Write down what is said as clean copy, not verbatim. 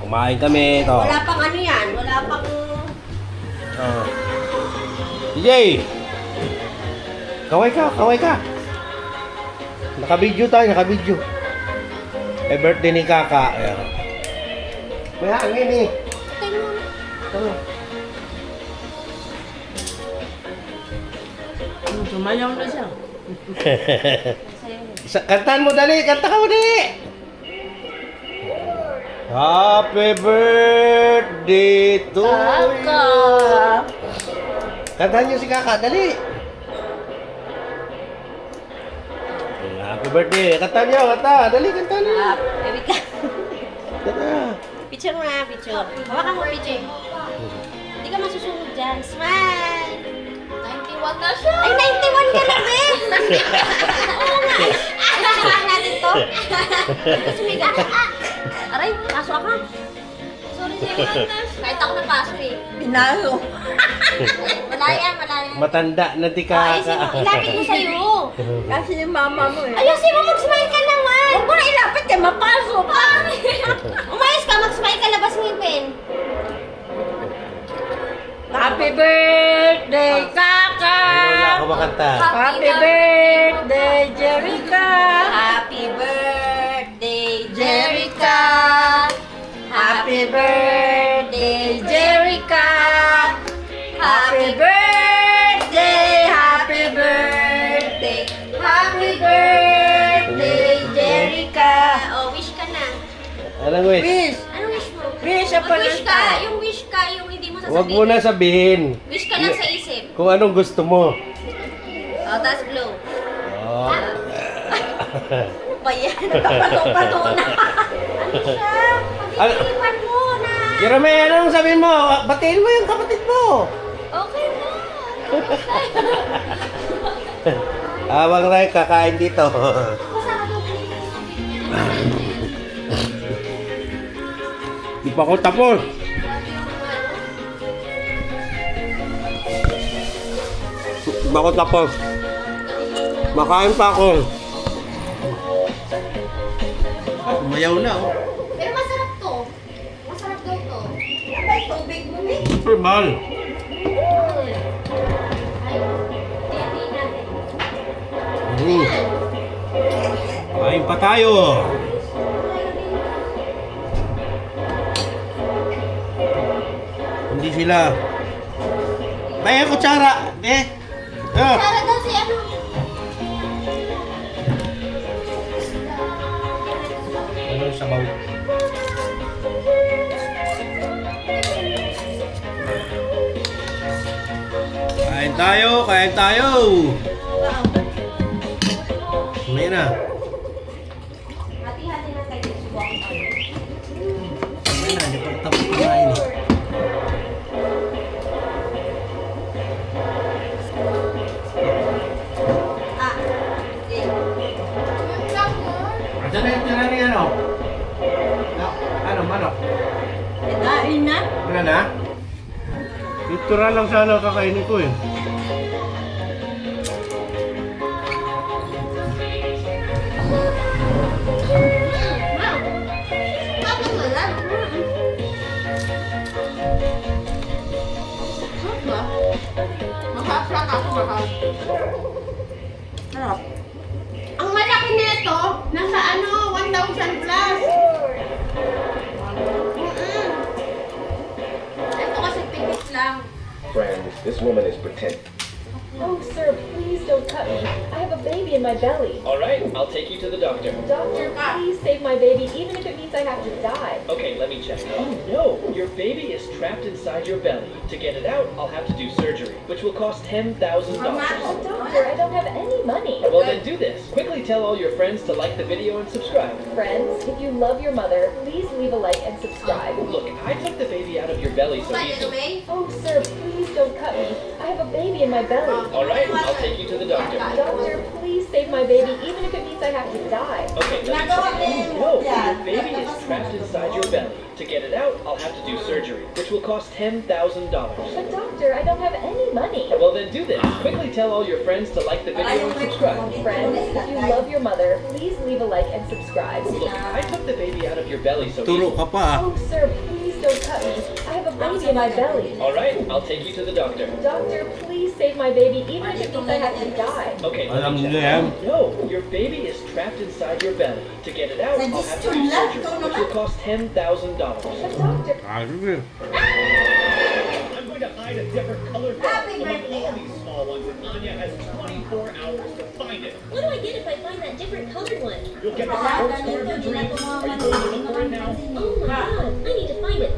Kumain kami ito. Wala pang ano yan, wala pang... DJ! Kaway ka, kaway ka. Naka-video tayo, naka-video. Eh, birthday ni Kaka. Ayan. May hangin eh. Tama. Sumayaw na siya. Kantahan mo dali, kanta ka mo dali. Happy birthday to Kaka. you. Kantahan niyo si Kaka, dali. Happy birthday. Kantahan niyo, kanta. Dali, kantahan niyo. Baby ka. Kanta. Picture mo na, picture. Hawakan mo, picture. Hindi ka masusunod dyan. Smile. 91 na siya. Ay, 91 ka na, Ben. Oo nga. Ay, natin to. Kasi may gano'n. Aray, paso ka. Sorry, Jay. Kahit ako napaso eh. Pinalo. Malaya, malaya. Matanda na ti Kaka. Ilapit mo sa'yo. Kasi yung mama mo eh. Ayusin mo, mag-smile ka naman. Huwag mo na ilapit ka, mapasok ka. Umayos ka, mag-smile ka, labas mo yung pen. Happy birthday, Kaka! Wala ako makanta. Happy birthday, Jerica! Happy birthday, Jerica. Happy birthday, Jerica! Happy birthday, happy birthday, happy birthday, Jerica! Oh, wish ka na. Anong wish? Wish! Anong wish mo? Wish ang Mag-wish ka. pananta. Yung wish ka, yung hindi mo sasabihin. Huwag mo na sabihin. Wish ka lang sa isip. Kung anong gusto mo. Oh, tapos blow. Oh. Ano ba yan? Nagpapato na. Ano siya? Pag-iipan mo na. Jerome, anong sabihin mo? Batiin mo yung kapatid mo. Okay na. Habang tayo kakain dito. Kasama daw please. Di pa ako tapos. Di pa ako tapos. Makain pa ako. Umayaw na oh. Pero masarap to. Masarap daw to. Ay, tubig mo eh. Super mahal. Kain pa tayo. Hindi sila. May kutsara. Eh. Ah. Para daw si ano. Ano yung sabaw? Kain tayo, kain tayo. May na. Hati-hati na tayo. May na, hindi pa tapos kumain. Ah. Okay. Diyan na yung tira ni ano? Ano, manok? Kain na. Wala na? Tura lang sana kakainin ko eh. Sarap. Ang malaki nito, nasa ano, 1,000 plus. Ito kasi pigit lang. Friend, this woman is pretending. Oh, sir, please don't cut me. I have a baby in my belly. All right, I'll take you to the doctor. Doctor, please save my baby, even if it means I have to die. Okay, let me check. Oh no, your baby is trapped inside your belly. To get it out, I'll have to do surgery, which will cost $10,000. Oh, doctor, I don't have any money. Well then do this. Quickly tell all your friends to like the video and subscribe. Friends, if you love your mother, please leave a like and subscribe. Look, I took the baby out of your belly so you can... Oh, sir, please don't cut me. I have a baby in my belly. All right, I'll take you to the doctor. Doctor, please save my baby, even if it means I have to die. Okay, let me check. Oh no, your baby is trapped inside your belly. To get it out, I'll have to do surgery, which will cost $10,000. But doctor, I don't have any money. Well then do this. Quickly tell all your friends to like the video and subscribe. Friends, if you love your mother, please leave a like and subscribe. Look, I took the baby out of your belly so Turo easily. ka pa. Oh, sir, please don't cut me. I have a baby in my belly. Alright, I'll take you to the doctor. Doctor, please save my baby, even if it means I have to die. Okay, let Alam me nila check. yan. No, your baby is trapped inside your belly. To get it out, I'll have to do surgery, which will cost $10,000. But doctor, Ayun eh. I'm going to hide a different colored ball Happy among birthday. all these small ones, and Anya has 24 hours to find it. What do I get if I find that different colored one? You'll get the sports car of your dreams. Are you going to look for it now? Oh my god, I need to find it.